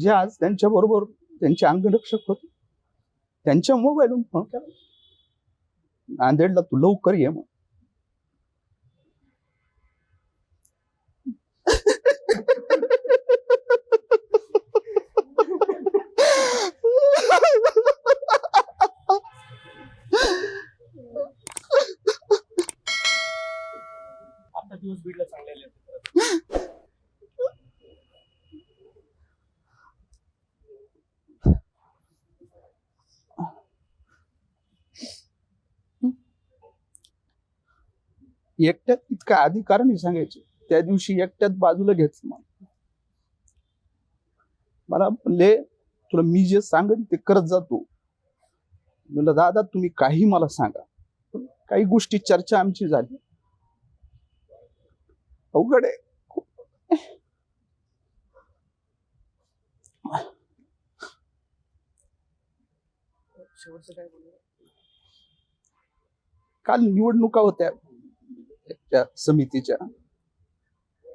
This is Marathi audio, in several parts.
जे आज त्यांच्या बरोबर त्यांचे अंगरक्षक होते त्यांच्या मोबाईलवरून फोन केला, नांदेडला तू लवकर ये मग. आता दिवस बीडला चांगले आले. एकट्यात इतका अधिकार नाही सांगायचे. त्या दिवशी एकट्यात बाजूला घेतलं मला म्हणले तुला मी जे सांगेन ते करत जातो. म्हणलं दादा तुम्ही काही मला सांगा. काही गोष्टी चर्चा आमची झाली. अवघड आहे. शेवटचं काय बोलू? काल निवडणुका होत्या त्या समितीच्या,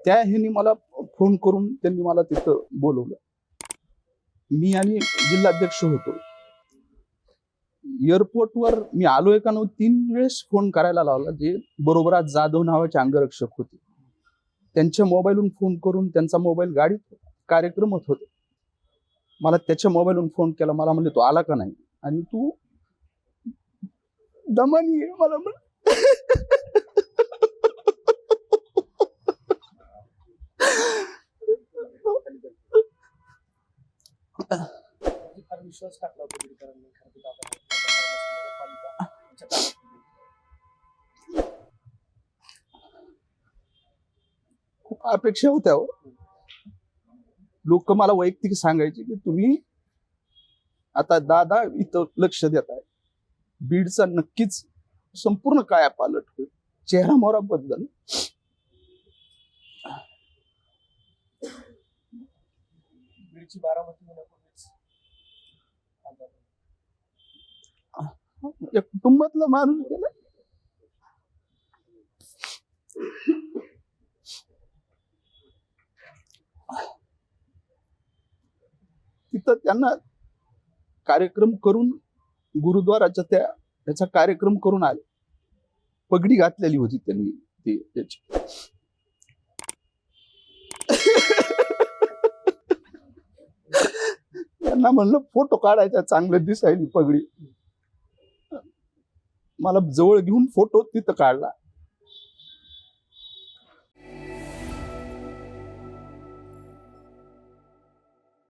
त्या ह्यांनी मला फोन करून त्यांनी मला तिथं बोलवलं. मी आणि जिल्हाध्यक्ष होतो. एअरपोर्टवर मी आलोय का नव्हतं 3 वेळेस फोन करायला लावला. जे बरोबर आज जाधव नावाचे अंगरक्षक होते त्यांच्या मोबाईलवरून फोन करून, त्यांचा मोबाईल गाडीत कार्यक्रमात होते, मला त्याच्या मोबाईलवरून फोन केला. मला म्हणले तू आला का नाही आणि तू दमानी आहे मला म्हण. फार विश्वास टाकला होता बीडकरांनी. खूप अपेक्षा होत्या हो. लोक मला वैयक्तिक सांगायचे की तुम्ही आता दादा इथं लक्ष देत आहे, बीडचा नक्कीच संपूर्ण कायापालट होईल. चेहरा मोहरा बद्दल बीडची बारामती होण्यापूर्वीच या कुटुंबातला माणूस गेला. तिथं त्यांना कार्यक्रम करून गुरुद्वाराच्या त्याचा कार्यक्रम करून आले. पगडी घातलेली होती त्यांनी ती त्याची. त्यांना म्हणलं फोटो काढायचा, चांगलं दिसायली पगडी. मला जवळ घेऊन फोटो तिथं काढला.